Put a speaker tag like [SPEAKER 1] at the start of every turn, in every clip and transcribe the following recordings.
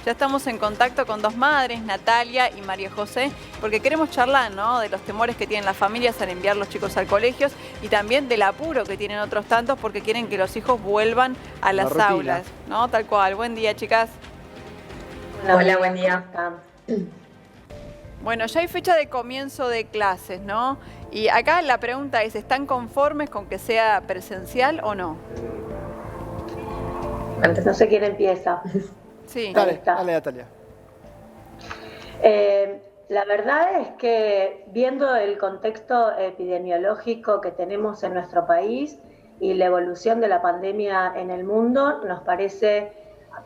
[SPEAKER 1] Ya estamos en contacto con dos madres, Natalia y María José, porque queremos charlar, ¿no?, de los temores que tienen las familias al enviar los chicos al colegio y también del apuro que tienen otros tantos porque quieren que los hijos vuelvan a las aulas, ¿no? Tal cual. Buen día, chicas.
[SPEAKER 2] Hola, buen día.
[SPEAKER 1] Bueno, ya hay fecha de comienzo de clases, ¿no? Y acá la pregunta es, ¿están conformes con que sea presencial o no?
[SPEAKER 2] Antes no sé quién empieza.
[SPEAKER 1] Sí.
[SPEAKER 3] Dale, Natalia.
[SPEAKER 2] La verdad es que viendo el contexto epidemiológico que tenemos en nuestro país y la evolución de la pandemia en el mundo, nos parece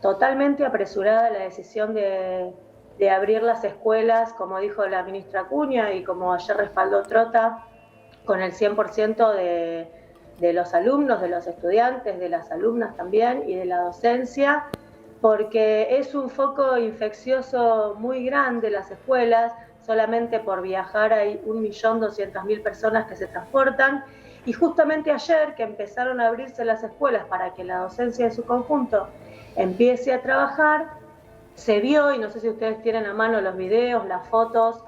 [SPEAKER 2] totalmente apresurada la decisión de abrir las escuelas, como dijo la ministra Acuña y como ayer respaldó Trota, con el 100% de los alumnos, de los estudiantes, de las alumnas también y de la docencia, porque es un foco infeccioso muy grande las escuelas. Solamente por viajar hay 1.200.000 personas que se transportan, y justamente ayer que empezaron a abrirse las escuelas para que la docencia en su conjunto empiece a trabajar, se vio, y no sé si ustedes tienen a mano los videos, las fotos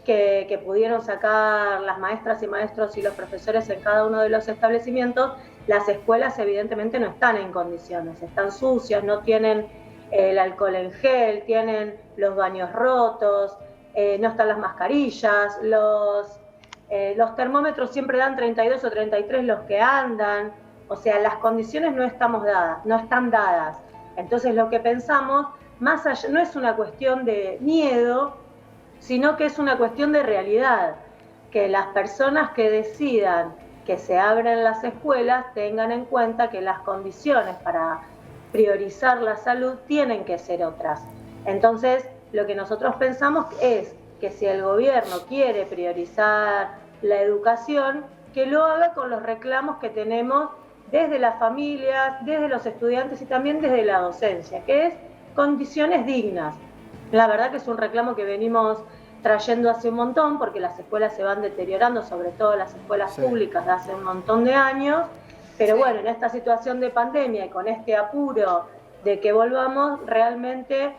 [SPEAKER 2] que pudieron sacar las maestras y maestros y los profesores en cada uno de los establecimientos. Las escuelas evidentemente no están en condiciones, están sucias, no tienen el alcohol en gel, tienen los baños rotos, no están las mascarillas, los termómetros siempre dan 32 o 33 los que andan. O sea, las condiciones no están dadas. Entonces lo que pensamos, más allá, no es una cuestión de miedo, sino que es una cuestión de realidad, que las personas que decidan que se abran las escuelas tengan en cuenta que las condiciones para priorizar la salud tienen que ser otras. Entonces, lo que nosotros pensamos es que si el gobierno quiere priorizar la educación, que lo haga con los reclamos que tenemos desde las familias, desde los estudiantes y también desde la docencia, que es condiciones dignas. La verdad que es un reclamo que venimos trayendo hace un montón, porque las escuelas se van deteriorando, sobre todo las escuelas públicas de hace un montón de años, pero bueno, en esta situación de pandemia y con este apuro de que volvamos, realmente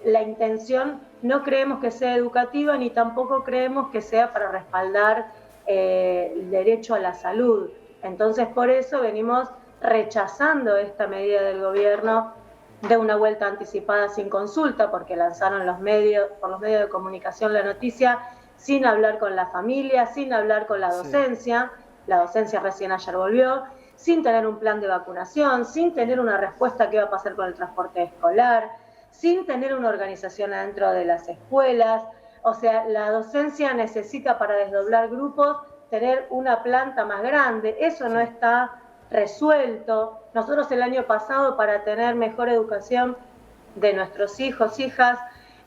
[SPEAKER 2] la intención no creemos que sea educativa, ni tampoco creemos que sea para respaldar el derecho a la salud. Entonces, por eso venimos rechazando esta medida del gobierno de una vuelta anticipada sin consulta, porque lanzaron por los medios de comunicación la noticia sin hablar con la familia, sin hablar con la docencia. La docencia recién ayer volvió, sin tener un plan de vacunación, sin tener una respuesta qué va a pasar con el transporte escolar, sin tener una organización adentro de las escuelas. O sea, la docencia necesita, para desdoblar grupos, tener una planta más grande. Eso no está resuelto. Nosotros el año pasado, para tener mejor educación de nuestros hijos, hijas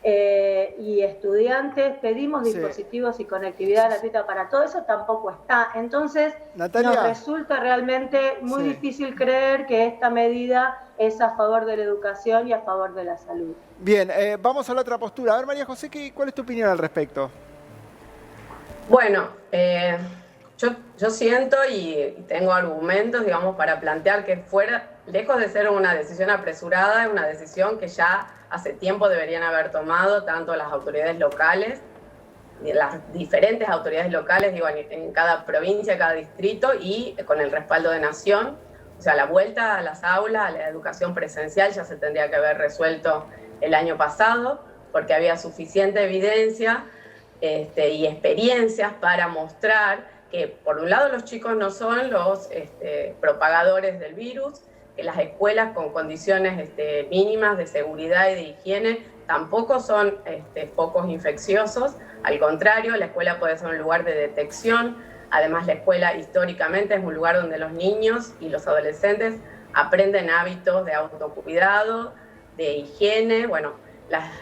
[SPEAKER 2] y estudiantes, pedimos dispositivos y conectividad gratuita para todo eso, tampoco está. Entonces, Natalia, nos resulta realmente muy difícil creer que esta medida es a favor de la educación y a favor de la salud.
[SPEAKER 3] Bien, vamos a la otra postura. A ver, María José, ¿cuál es tu opinión al respecto?
[SPEAKER 4] Bueno, yo siento y tengo argumentos, digamos, para plantear que lejos de ser una decisión apresurada, es una decisión que ya hace tiempo deberían haber tomado tanto las autoridades locales, las diferentes autoridades locales, digo, en cada provincia, cada distrito, y con el respaldo de Nación. O sea, la vuelta a las aulas, a la educación presencial, ya se tendría que haber resuelto el año pasado, porque había suficiente evidencia y experiencias para mostrar que, por un lado, los chicos no son los propagadores del virus, que las escuelas con condiciones mínimas de seguridad y de higiene tampoco son focos infecciosos. Al contrario, la escuela puede ser un lugar de detección. Además, la escuela históricamente es un lugar donde los niños y los adolescentes aprenden hábitos de autocuidado, de higiene. Bueno,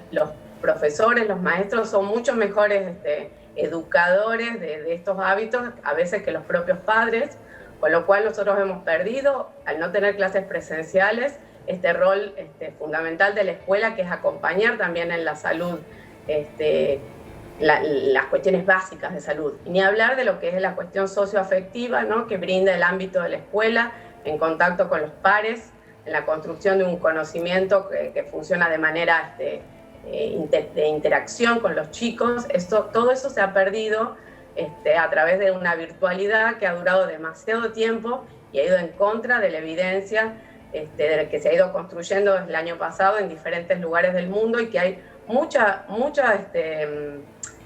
[SPEAKER 4] los profesores, los maestros son mucho mejores educadores de estos hábitos, a veces, que los propios padres, con lo cual nosotros hemos perdido, al no tener clases presenciales, este rol fundamental de la escuela, que es acompañar también en la salud, las cuestiones básicas de salud. Y ni hablar de lo que es la cuestión socioafectiva, ¿no?, que brinda el ámbito de la escuela en contacto con los pares en la construcción de un conocimiento que funciona de manera de interacción con los chicos. Todo eso se ha perdido a través de una virtualidad que ha durado demasiado tiempo y ha ido en contra de la evidencia que se ha ido construyendo desde el año pasado en diferentes lugares del mundo, y que hay muchos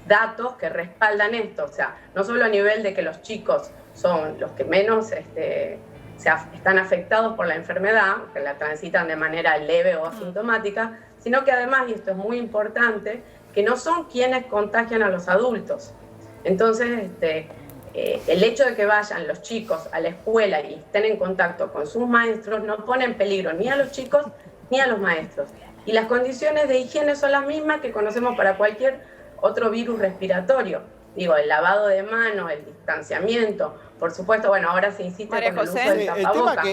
[SPEAKER 4] datos que respaldan esto. O sea, no solo a nivel de que los chicos son los que menos están afectados por la enfermedad, que la transitan de manera leve o asintomática, sino que además, y esto es muy importante, que no son quienes contagian a los adultos. Entonces, el hecho de que vayan los chicos a la escuela y estén en contacto con sus maestros no pone en peligro ni a los chicos ni a los maestros. Y las condiciones de higiene son las mismas que conocemos para cualquier otro virus respiratorio. Digo, el lavado de manos, el distanciamiento, por supuesto, bueno, ahora se insiste con el uso del tapabocas.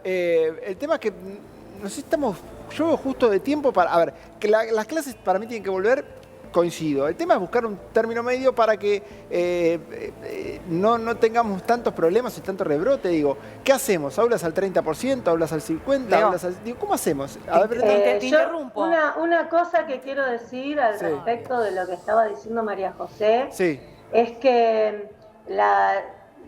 [SPEAKER 3] El tema que nos estamos, yo veo justo de tiempo para, a ver, que las clases para mí tienen que volver, coincido. El tema es buscar un término medio para que no tengamos tantos problemas y tanto rebrote. Digo, ¿qué hacemos? ¿Aulas al 30%? ¿Aulas al 50%? Digo, ¿cómo hacemos? A ver,
[SPEAKER 1] te interrumpo.
[SPEAKER 2] Una cosa que quiero decir al respecto de lo que estaba diciendo María José, es que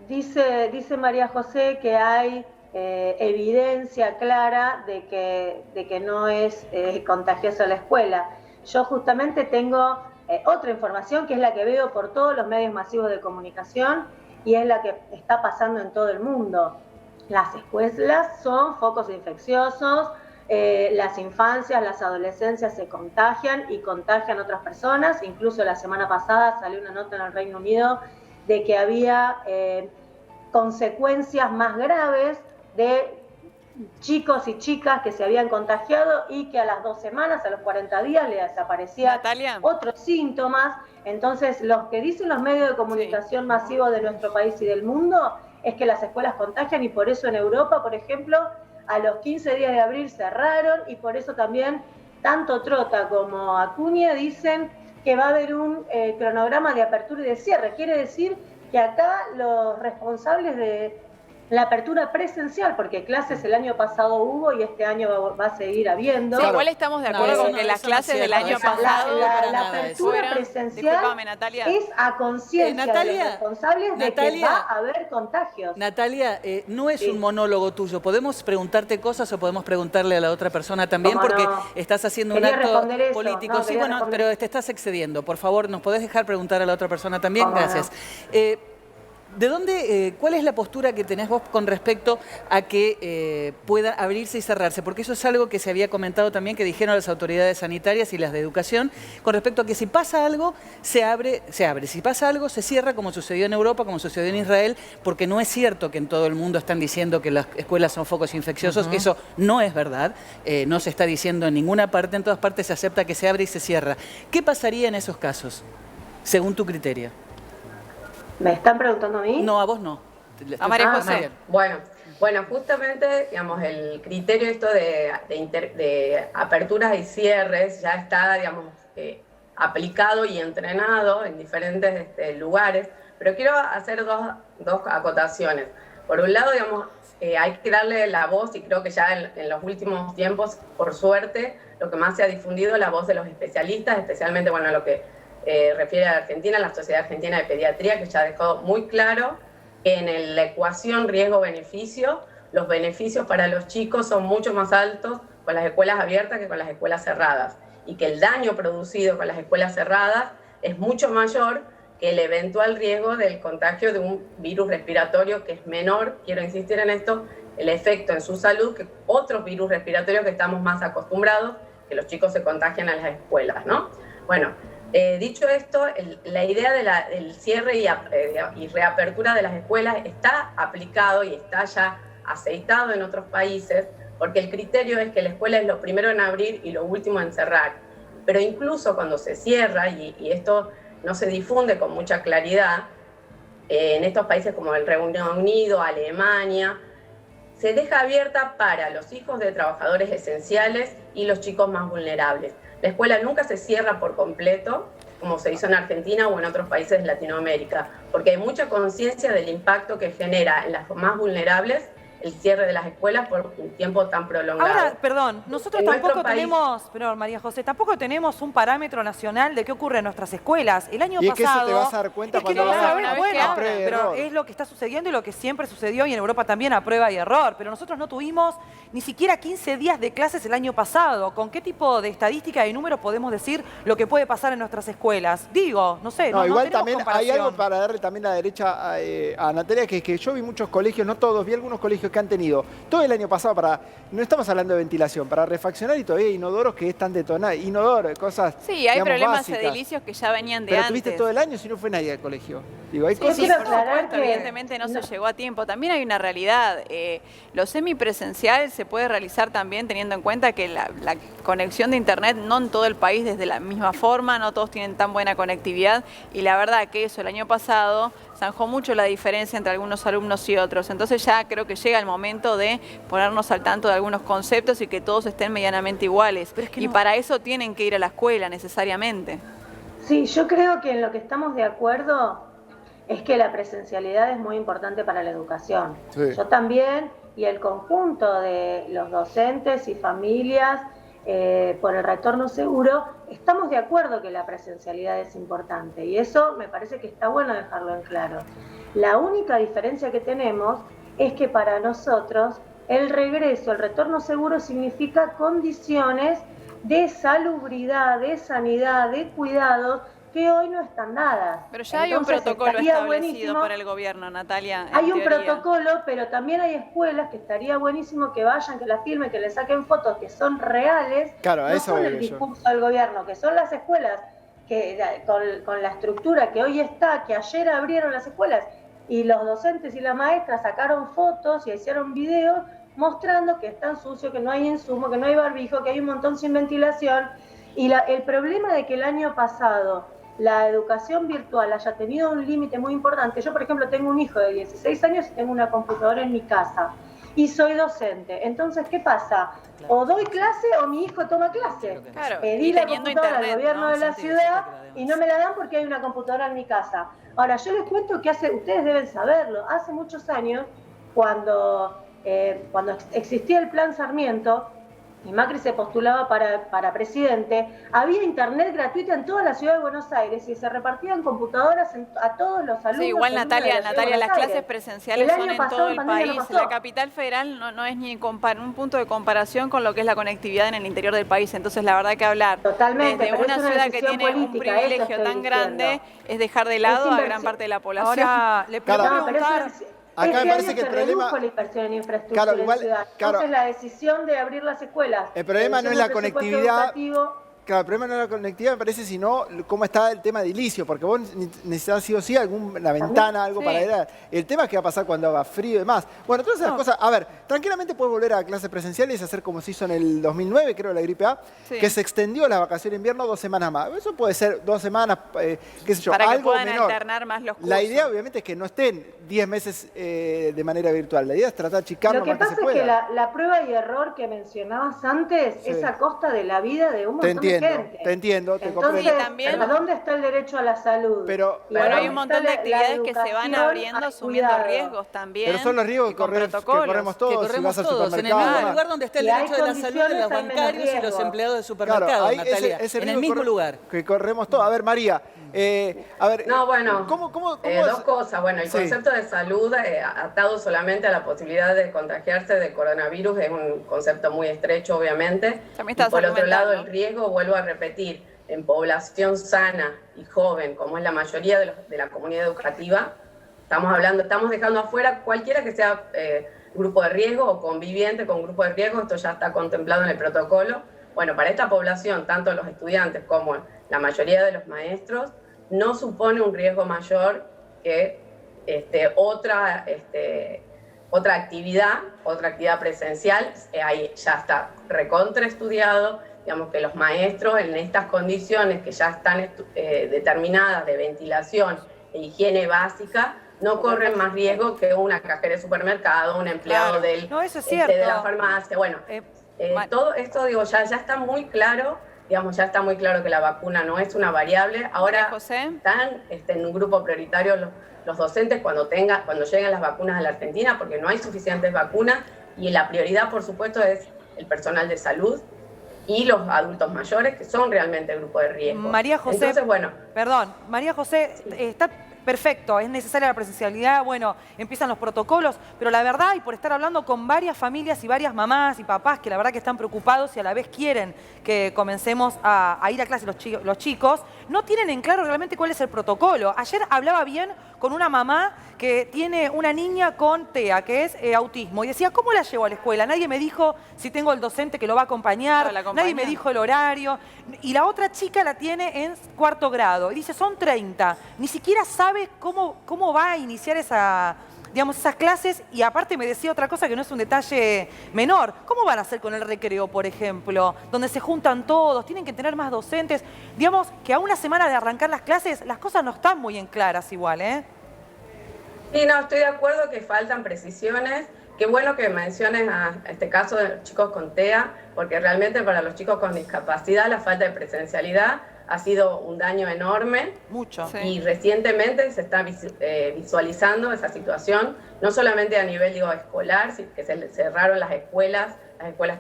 [SPEAKER 2] dice María José que hay evidencia clara de que no es contagiosa la escuela. Yo justamente tengo otra información que es la que veo por todos los medios masivos de comunicación y es la que está pasando en todo el mundo. Las escuelas son focos infecciosos, las infancias, las adolescencias se contagian y contagian a otras personas. Incluso la semana pasada salió una nota en el Reino Unido de que había consecuencias más graves de chicos y chicas que se habían contagiado y que a las 2 semanas, a los 40 días, les aparecían otros síntomas. Entonces, lo que dicen los medios de comunicación masivos de nuestro país y del mundo es que las escuelas contagian, y por eso en Europa, por ejemplo, a los 15 días de abril cerraron, y por eso también tanto Trota como Acuña dicen que va a haber un cronograma de apertura y de cierre. Quiere decir que acá los responsables de la apertura presencial, porque clases el año pasado hubo y este año va a seguir habiendo.
[SPEAKER 1] Sí, igual estamos de acuerdo con que las clases del año pasado...
[SPEAKER 2] La apertura presencial es a conciencia de los responsables de que va a haber contagios.
[SPEAKER 5] Natalia, no es un monólogo tuyo. ¿Podemos preguntarte cosas o podemos preguntarle a la otra persona también? Porque estás haciendo un acto político. Sí, bueno, pero te estás excediendo. Por favor, ¿nos podés dejar preguntar a la otra persona también? Gracias. ¿De dónde, cuál es la postura que tenés vos con respecto a que pueda abrirse y cerrarse? Porque eso es algo que se había comentado también, que dijeron las autoridades sanitarias y las de educación, con respecto a que si pasa algo, se abre. Si pasa algo, se cierra, como sucedió en Europa, como sucedió en Israel, porque no es cierto que en todo el mundo están diciendo que las escuelas son focos infecciosos. Eso no es verdad, no se está diciendo en ninguna parte, en todas partes se acepta que se abre y se cierra. ¿Qué pasaría en esos casos, según tu criterio?
[SPEAKER 2] ¿Me están preguntando a mí?
[SPEAKER 5] No, a vos no.
[SPEAKER 1] A María José.
[SPEAKER 4] Bueno, justamente, digamos, el criterio esto de aperturas y cierres ya está, digamos, aplicado y entrenado en diferentes lugares, pero quiero hacer dos acotaciones. Por un lado, digamos, hay que darle la voz, y creo que ya en los últimos tiempos, por suerte, lo que más se ha difundido es la voz de los especialistas, especialmente, bueno, lo que refiere a Argentina, la Sociedad Argentina de Pediatría, que ya ha dejado muy claro que en la ecuación riesgo-beneficio, los beneficios para los chicos son mucho más altos con las escuelas abiertas que con las escuelas cerradas, y que el daño producido con las escuelas cerradas es mucho mayor que el eventual riesgo del contagio de un virus respiratorio que es menor, quiero insistir en esto, el efecto en su salud que otros virus respiratorios que estamos más acostumbrados, que los chicos se contagian a las escuelas, ¿no? Bueno, dicho esto, la idea del cierre y reapertura de las escuelas está aplicado y está ya aceitado en otros países, porque el criterio es que la escuela es lo primero en abrir y lo último en cerrar. Pero incluso cuando se cierra, y esto no se difunde con mucha claridad, en estos países como el Reino Unido, Alemania, se deja abierta para los hijos de trabajadores esenciales y los chicos más vulnerables. La escuela nunca se cierra por completo, como se hizo en Argentina o en otros países de Latinoamérica, porque hay mucha conciencia del impacto que genera en las más vulnerables el cierre de las escuelas por un tiempo tan prolongado.
[SPEAKER 6] Ahora, perdón, nosotros tampoco tenemos, perdón, María José, tampoco tenemos un parámetro nacional de qué ocurre en nuestras escuelas. El año pasado...
[SPEAKER 3] Y es que eso te vas a dar cuenta cuando vas a ver,
[SPEAKER 6] bueno, pero es lo que está sucediendo y lo que siempre sucedió, y en Europa también, a prueba y error. Pero nosotros no tuvimos ni siquiera 15 días de clases el año pasado. ¿Con qué tipo de estadística y números podemos decir lo que puede pasar en nuestras escuelas? Digo, no sé, no
[SPEAKER 3] igual
[SPEAKER 6] tenemos
[SPEAKER 3] también
[SPEAKER 6] comparación.
[SPEAKER 3] hay algo para darle también la derecha a Natalia, que es que yo vi muchos colegios, no todos, vi algunos colegios que han tenido todo el año pasado no estamos hablando de ventilación, para refaccionar, y todavía hay inodoros que están detonados, cosas,
[SPEAKER 1] sí, hay problemas
[SPEAKER 3] básicas,
[SPEAKER 1] edilicios que ya venían de
[SPEAKER 3] pero
[SPEAKER 1] antes.
[SPEAKER 3] tuviste todo el año si no fue nadie al colegio. Digo, hay cosas...
[SPEAKER 1] Sí, por supuesto, evidentemente no se llegó a tiempo. También hay una realidad, lo semipresencial se puede realizar también teniendo en cuenta que la conexión de internet no en todo el país desde la misma forma, no todos tienen tan buena conectividad, y la verdad que eso el año pasado zanjó mucho la diferencia entre algunos alumnos y otros. Entonces ya creo que llega el momento de ponernos al tanto de algunos conceptos y que todos estén medianamente iguales. Y para eso tienen que ir a la escuela necesariamente.
[SPEAKER 2] Sí, yo creo que en lo que estamos de acuerdo es que la presencialidad es muy importante para la educación. Sí. Yo también, y el conjunto de los docentes y familias, por el retorno seguro, estamos de acuerdo que la presencialidad es importante, y eso me parece que está bueno dejarlo en claro. La única diferencia que tenemos es que para nosotros el regreso, el retorno seguro significa condiciones de salubridad, de sanidad, de cuidados que hoy no están dadas.
[SPEAKER 1] Pero ya hay un protocolo establecido por el gobierno, Natalia.
[SPEAKER 2] Hay un protocolo, pero también hay escuelas que estaría buenísimo que vayan, que la filmen, que le saquen fotos que son reales.
[SPEAKER 3] Claro,
[SPEAKER 2] no son el discurso del gobierno, que son las escuelas que con la estructura que hoy está, que ayer abrieron las escuelas, y los docentes y las maestras sacaron fotos y hicieron videos mostrando que están sucios, que no hay insumo, que no hay barbijo, que hay un montón sin ventilación. Y el problema de que el año pasado la educación virtual haya tenido un límite muy importante. Yo, por ejemplo, tengo un hijo de 16 años y tengo una computadora en mi casa y soy docente. Entonces, ¿qué pasa? O doy clase o mi hijo toma clase.
[SPEAKER 1] Claro,
[SPEAKER 2] pedí la computadora al gobierno de la ciudad y no me la dan porque hay una computadora en mi casa. Ahora, yo les cuento que ustedes deben saberlo, hace muchos años, cuando existía el Plan Sarmiento, y Macri se postulaba para presidente, había internet gratuita en toda la ciudad de Buenos Aires y se repartían computadoras a todos los alumnos.
[SPEAKER 1] Sí, igual Natalia, las clases presenciales son en todo el país. La capital federal no es ni un punto de comparación con lo que es la conectividad en el interior del país. Entonces la verdad que hablar
[SPEAKER 2] desde
[SPEAKER 1] una ciudad que tiene un privilegio tan grande es dejar de lado a gran parte de la población.
[SPEAKER 6] Ahora, le puedo preguntar...
[SPEAKER 3] Acá me parece que el problema...
[SPEAKER 2] la inversión en infraestructura en ciudad. Entonces la decisión de abrir las escuelas...
[SPEAKER 3] El problema no es la conectividad... Claro, el problema no es la conectividad, me parece, sino cómo está el tema edilicio, porque vos necesitas sí o sí alguna ventana, algo para ir. El tema es qué va a pasar cuando haga frío y demás. Bueno, todas esas cosas, a ver, tranquilamente puedes volver a clases presenciales y hacer como se hizo en el 2009, creo, la gripe A, que se extendió la vacación de invierno 2 semanas más. Eso puede ser 2 semanas, qué sé yo,
[SPEAKER 1] para
[SPEAKER 3] algo
[SPEAKER 1] que puedan
[SPEAKER 3] menor.
[SPEAKER 1] alternar más los cursos.
[SPEAKER 3] La idea, obviamente, es que no estén 10 meses de manera virtual. La idea es tratar de achicar lo más que se pueda.
[SPEAKER 2] Lo que pasa es que la prueba y error que mencionabas antes es a costa de la vida de un montón de gente.
[SPEAKER 3] Te entiendo, te comprendo.
[SPEAKER 2] Entonces, también, ¿dónde está el derecho a la salud?
[SPEAKER 3] Pero
[SPEAKER 1] hay un montón de actividades que se van abriendo asumiendo riesgos también.
[SPEAKER 3] Pero son los riesgos que corremos todos.
[SPEAKER 6] Si vas al supermercado, en el mismo lugar donde está el derecho de la salud de los bancarios y los empleados de supermercados, Natalia. En el mismo lugar.
[SPEAKER 3] Que corremos todos. A ver, María.
[SPEAKER 4] ¿Cómo dos cosas. Bueno, el concepto de salud atado solamente a la posibilidad de contagiarse de coronavirus es un concepto muy estrecho, obviamente.
[SPEAKER 1] También
[SPEAKER 4] y por otro lado, el riesgo, vuelvo a repetir, en población sana y joven, como es la mayoría de la comunidad educativa, estamos dejando afuera cualquiera que sea grupo de riesgo o conviviente con grupo de riesgo. Esto ya está contemplado en el protocolo. Bueno, para esta población, tanto los estudiantes como la mayoría de los maestros, no supone un riesgo mayor que otra actividad presencial. Ahí ya está recontraestudiado, digamos que los maestros en estas condiciones que ya están determinadas de ventilación e higiene básica, no corren más riesgo que una cajera de supermercado, un empleado de la farmacia. Bueno, todo esto, digo, ya está muy claro. Digamos, ya está muy claro que la vacuna no es una variable. Ahora están en un grupo prioritario los docentes cuando lleguen las vacunas a la Argentina, porque no hay suficientes vacunas y la prioridad, por supuesto, es el personal de salud y los adultos mayores, que son realmente el grupo de riesgo.
[SPEAKER 6] María José,
[SPEAKER 4] entonces, bueno,
[SPEAKER 6] perdón, María José, sí. Está perfecto, es necesaria la presencialidad, bueno, empiezan los protocolos, pero la verdad, y por estar hablando con varias familias y varias mamás y papás que la verdad que están preocupados y a la vez quieren que comencemos a ir a clase los chicos, no tienen en claro realmente cuál es el protocolo. Ayer hablaba bien con una mamá que tiene una niña con TEA, que es autismo, y decía, ¿cómo la llevo a la escuela? Nadie me dijo si tengo el docente que lo va a acompañar, nadie me dijo el horario, y la otra chica la tiene en 4º grado, y dice, son 30, ni siquiera sabe cómo va a iniciar esas clases, y aparte me decía otra cosa que no es un detalle menor. ¿Cómo van a hacer con el recreo, por ejemplo? Donde se juntan todos, tienen que tener más docentes. Digamos que a una semana de arrancar las clases, las cosas no están muy en claras igual, ¿eh?
[SPEAKER 4] Sí, no, estoy de acuerdo que faltan precisiones. Qué bueno que menciones a este caso de los chicos con TEA, porque realmente para los chicos con discapacidad la falta de presencialidad ha sido un daño enorme. Mucho. Y recientemente se está visualizando esa situación, no solamente a nivel escolar, que se cerraron las escuelas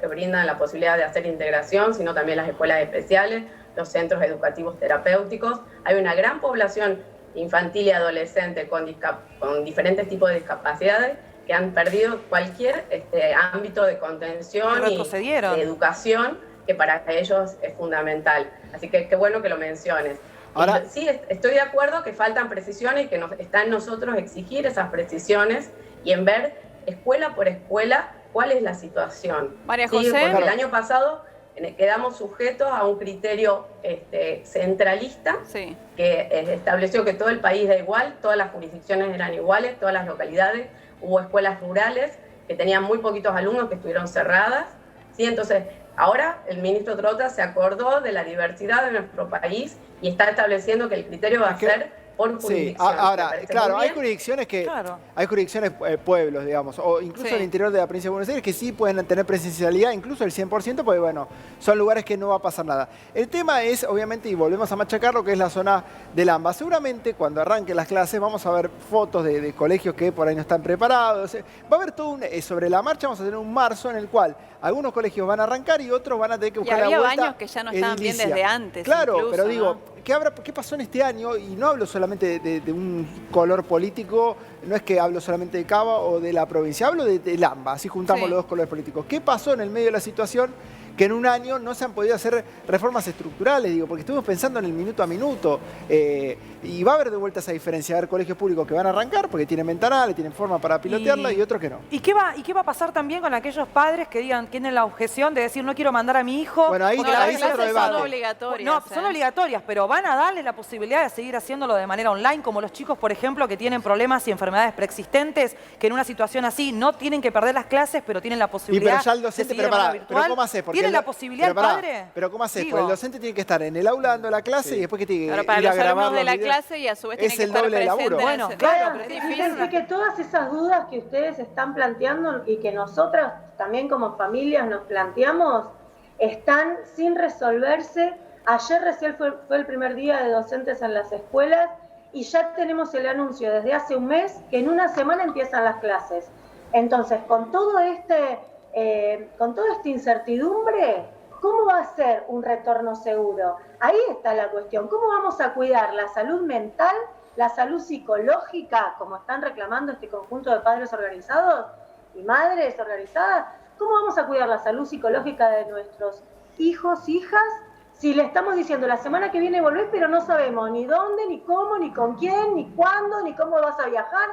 [SPEAKER 4] que brindan la posibilidad de hacer integración, sino también las escuelas especiales, los centros educativos terapéuticos. Hay una gran población infantil y adolescente con diferentes tipos de discapacidades que han perdido cualquier ámbito de contención y de educación que para ellos es fundamental. Así que qué bueno que lo menciones. Ahora, sí, estoy de acuerdo que faltan precisiones y que está en nosotros exigir esas precisiones y en ver escuela por escuela cuál es la situación.
[SPEAKER 1] María José.
[SPEAKER 4] Sí, porque el año pasado quedamos sujetos a un criterio centralista que estableció que todo el país era igual, todas las jurisdicciones eran iguales, todas las localidades. Hubo escuelas rurales que tenían muy poquitos alumnos que estuvieron cerradas. ¿Sí? Entonces, ahora el ministro Trota se acordó de la diversidad de nuestro país y está estableciendo que el criterio va a ser por jurisdicción.
[SPEAKER 3] Sí, ahora, claro, hay jurisdicciones que, hay jurisdicciones, pueblos, digamos, o incluso en el interior de la provincia de Buenos Aires que sí pueden tener presencialidad, incluso el 100%, porque bueno, son lugares que no va a pasar nada. El tema es, obviamente, y volvemos a machacar lo que es la zona del AMBA. Seguramente cuando arranquen las clases vamos a ver fotos de colegios que por ahí no están preparados. Va a haber todo sobre la marcha, vamos a tener un marzo en el cual algunos colegios van a arrancar y otros van a tener que buscar la vuelta.
[SPEAKER 1] Y había baños que ya no estaban bien desde antes.
[SPEAKER 3] Claro,
[SPEAKER 1] incluso,
[SPEAKER 3] pero digo, ¿qué pasó en este año? Y no hablo solamente de un color político, no es que hablo solamente de Cava o de la provincia, hablo del AMBA, así juntamos los dos colores políticos. ¿Qué pasó en el medio de la situación que en un año no se han podido hacer reformas estructurales? Digo, porque estuvimos pensando en el minuto a minuto. Y va a haber de vuelta esa diferencia. Va a haber colegios públicos que van a arrancar porque tienen ventanales, tienen forma para pilotearla y otros que no.
[SPEAKER 6] ¿Y qué va a pasar también con aquellos padres que tienen la objeción de decir no quiero mandar a mi hijo?
[SPEAKER 3] Bueno, ahí es otro debate.
[SPEAKER 1] Son obligatorias.
[SPEAKER 6] No, son obligatorias, pero van a darle la posibilidad de seguir haciéndolo de manera online, como los chicos, por ejemplo, que tienen problemas y enfermedades preexistentes, que en una situación así no tienen que perder las clases, pero tienen la posibilidad
[SPEAKER 3] pero ya el docente,
[SPEAKER 6] de seguir
[SPEAKER 3] pero ¿cómo haces?
[SPEAKER 6] ¿Tiene la posibilidad el padre?
[SPEAKER 3] Pero ¿cómo haces? Porque el docente tiene que estar en el aula dando la clase y después que tiene que
[SPEAKER 1] ir a grabar de la clase y a su vez tiene que estar presente.
[SPEAKER 6] Bueno, claro,
[SPEAKER 2] pero es difícil. Que todas esas dudas que ustedes están planteando y que nosotras también como familias nos planteamos están sin resolverse. Ayer recién fue el primer día de docentes en las escuelas y ya tenemos el anuncio desde hace un mes que en una semana empiezan las clases. Entonces, con toda esta incertidumbre, ¿cómo va a ser un retorno seguro? Ahí está la cuestión. ¿Cómo vamos a cuidar la salud mental, la salud psicológica, como están reclamando este conjunto de padres organizados y madres organizadas? ¿Cómo vamos a cuidar la salud psicológica de nuestros hijos, hijas, si le estamos diciendo la semana que viene volvés, pero no sabemos ni dónde, ni cómo, ni con quién, ni cuándo, ni cómo vas a viajar?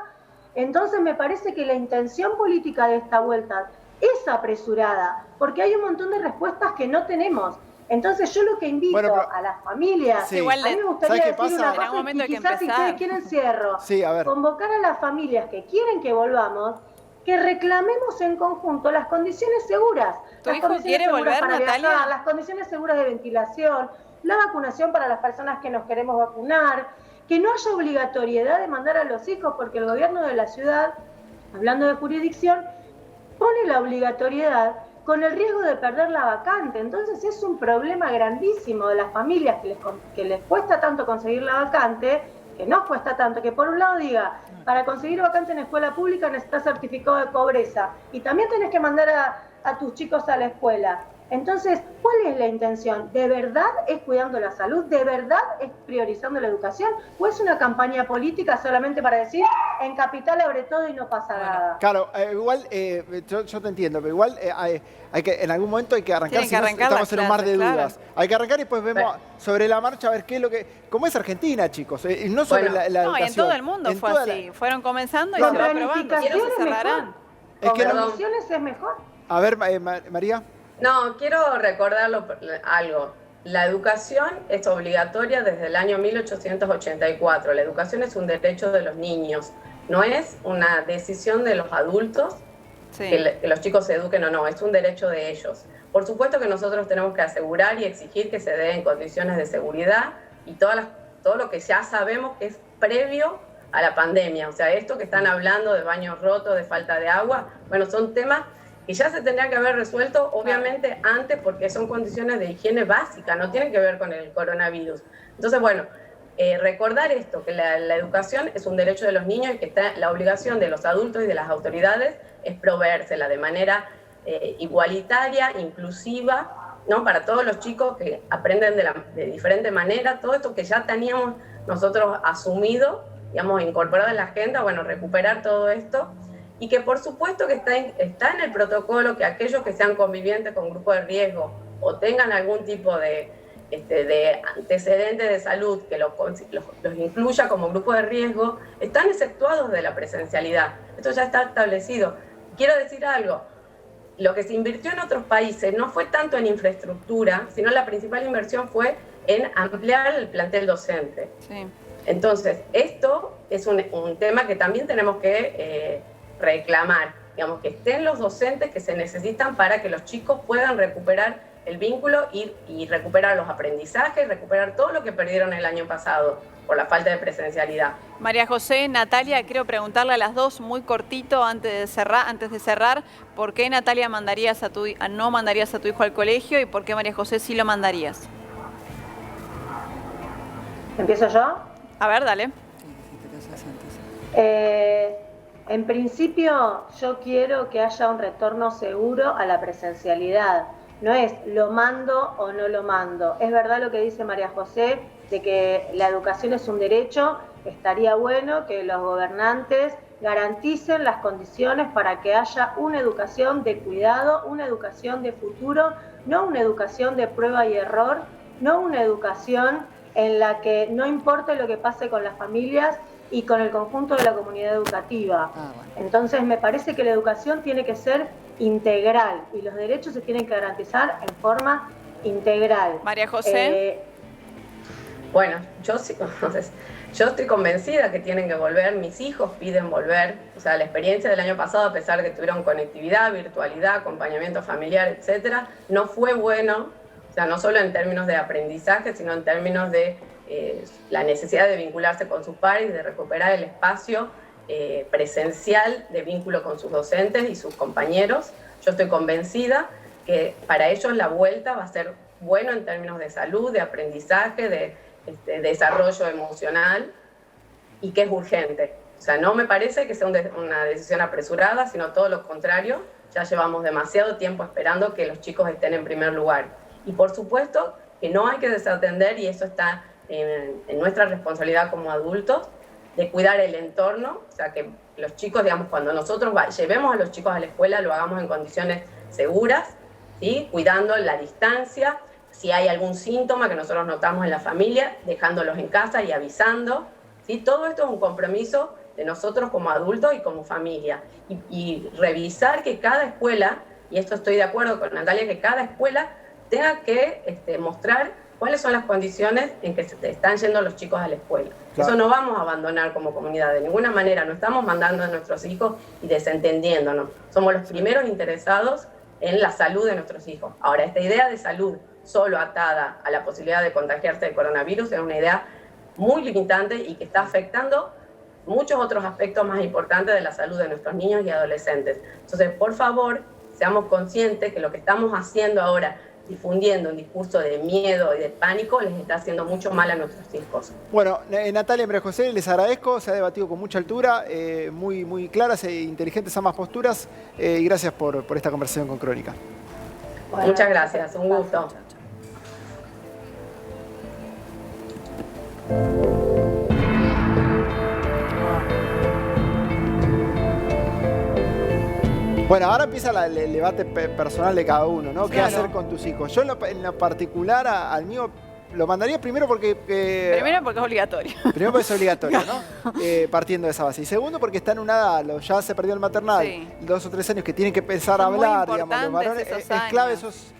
[SPEAKER 2] Entonces me parece que la intención política de esta vuelta es apresurada, porque hay un montón de respuestas que no tenemos. Entonces yo lo que invito a las familias,
[SPEAKER 1] igual
[SPEAKER 2] a mí me gustaría decir una cosa,
[SPEAKER 1] momento
[SPEAKER 2] y quizás si ustedes quieren cierro, convocar a las familias que quieren que volvamos, que reclamemos en conjunto las condiciones seguras.
[SPEAKER 1] ¿Tu hijo quiere volver, Natalia?
[SPEAKER 2] Las condiciones seguras de ventilación, la vacunación para las personas que nos queremos vacunar, que no haya obligatoriedad de mandar a los hijos, porque el gobierno de la ciudad, hablando de jurisdicción, pone la obligatoriedad con el riesgo de perder la vacante. Entonces es un problema grandísimo de las familias que les cuesta tanto conseguir la vacante, que no cuesta tanto, que por un lado diga, para conseguir vacante en escuela pública necesitas certificado de pobreza y también tenés que mandar a tus chicos a la escuela. Entonces, ¿cuál es la intención? ¿De verdad es cuidando la salud? ¿De verdad es priorizando la educación? ¿O es una campaña política solamente para decir, en Capital abre todo y no pasa nada?
[SPEAKER 3] Claro, igual, yo te entiendo, pero igual hay que, en algún momento hay que arrancar, si no estamos en un mar de dudas. Hay que arrancar y después vemos sobre la marcha a ver qué es lo que... Como es Argentina, chicos, y no sobre la educación.
[SPEAKER 1] No, y en todo el mundo fue así. Fueron comenzando y se va probando.
[SPEAKER 2] Con condiciones es mejor.
[SPEAKER 3] A ver, María.
[SPEAKER 4] No, quiero recordar algo. La educación es obligatoria desde el año 1884. La educación es un derecho de los niños, no es una decisión de los adultos que los chicos se eduquen o no, es un derecho de ellos. Por supuesto que nosotros tenemos que asegurar y exigir que se dé en condiciones de seguridad y todo lo que ya sabemos que es previo a la pandemia. O sea, esto que están hablando de baños rotos, de falta de agua, bueno, son temas que ya se tendrían que haber resuelto, obviamente, antes, porque son condiciones de higiene básica, no tienen que ver con el coronavirus. Entonces, bueno, recordar esto, que la educación es un derecho de los niños y que está la obligación de los adultos y de las autoridades es proveérsela de manera igualitaria, inclusiva, ¿no? Para todos los chicos que aprenden de diferente manera, todo esto que ya teníamos nosotros asumido, digamos, incorporado en la agenda, bueno, recuperar todo esto. Y que por supuesto que está en el protocolo que aquellos que sean convivientes con grupos de riesgo o tengan algún tipo de antecedente de salud que los incluya como grupo de riesgo, están exceptuados de la presencialidad. Esto ya está establecido. Quiero decir algo, lo que se invirtió en otros países no fue tanto en infraestructura, sino la principal inversión fue en ampliar el plantel docente. Sí. Entonces, esto es un tema que también tenemos que reclamar, digamos, que estén los docentes que se necesitan para que los chicos puedan recuperar el vínculo y recuperar los aprendizajes, recuperar todo lo que perdieron el año pasado por la falta de presencialidad.
[SPEAKER 1] María José, Natalia, quiero preguntarle a las dos muy cortito antes de cerrar, ¿por qué Natalia no mandarías a tu hijo al colegio y por qué María José sí lo mandarías?
[SPEAKER 2] ¿Empiezo yo?
[SPEAKER 1] A ver, dale.
[SPEAKER 2] En principio, yo quiero que haya un retorno seguro a la presencialidad. No es lo mando o no lo mando. Es verdad lo que dice María José, de que la educación es un derecho. Estaría bueno que los gobernantes garanticen las condiciones para que haya una educación de cuidado, una educación de futuro, no una educación de prueba y error, no una educación en la que no importe lo que pase con las familias y con el conjunto de la comunidad educativa. Entonces me parece que la educación tiene que ser integral y los derechos se tienen que garantizar en forma integral.
[SPEAKER 1] María José.
[SPEAKER 4] Bueno, yo estoy convencida que tienen que volver, mis hijos piden volver, o sea, la experiencia del año pasado, a pesar de que tuvieron conectividad, virtualidad, acompañamiento familiar, etcétera, no fue bueno, o sea, no solo en términos de aprendizaje, sino en términos de la necesidad de vincularse con sus pares, de recuperar el espacio presencial de vínculo con sus docentes y sus compañeros. Yo estoy convencida que para ellos la vuelta va a ser bueno en términos de salud, de aprendizaje, de desarrollo emocional y que es urgente. O sea, no me parece que sea una decisión apresurada, sino todo lo contrario. Ya llevamos demasiado tiempo esperando que los chicos estén en primer lugar. Y por supuesto que no hay que desatender, y eso está en nuestra responsabilidad como adultos, de cuidar el entorno, o sea, que los chicos, digamos, cuando nosotros llevemos a los chicos a la escuela, lo hagamos en condiciones seguras, ¿sí? Cuidando la distancia, si hay algún síntoma que nosotros notamos en la familia, dejándolos en casa y avisando, ¿sí? Todo esto es un compromiso de nosotros como adultos y como familia, y revisar que cada escuela, y esto estoy de acuerdo con Natalia, que cada escuela tenga que mostrar cuáles son las condiciones en que están yendo los chicos a la escuela. Claro. Eso no vamos a abandonar como comunidad, de ninguna manera. No estamos mandando a nuestros hijos y desentendiéndonos. Somos los primeros interesados en la salud de nuestros hijos. Ahora, esta idea de salud solo atada a la posibilidad de contagiarse de coronavirus es una idea muy limitante y que está afectando muchos otros aspectos más importantes de la salud de nuestros niños y adolescentes. Entonces, por favor, seamos conscientes que lo que estamos haciendo ahora, difundiendo un discurso de miedo y de pánico les está haciendo mucho mal a nuestros hijos.
[SPEAKER 3] Bueno, Natalia y María José, les agradezco, se ha debatido con mucha altura, muy claras e inteligentes ambas posturas, y gracias por esta conversación con Crónica.
[SPEAKER 4] Bueno, muchas gracias, un gusto.
[SPEAKER 3] Bueno, ahora empieza el debate personal de cada uno, ¿no?
[SPEAKER 6] Claro.
[SPEAKER 3] ¿Qué hacer con tus hijos? Yo en lo particular al mío lo mandaría primero porque...
[SPEAKER 1] Primero porque es obligatorio.
[SPEAKER 3] Primero porque es obligatorio, ¿no? Partiendo de esa base. Y segundo porque está en una edad, ya se perdió el maternal, 2 o 3 años que tienen que empezar a hablar, digamos, los varones. Es clave esos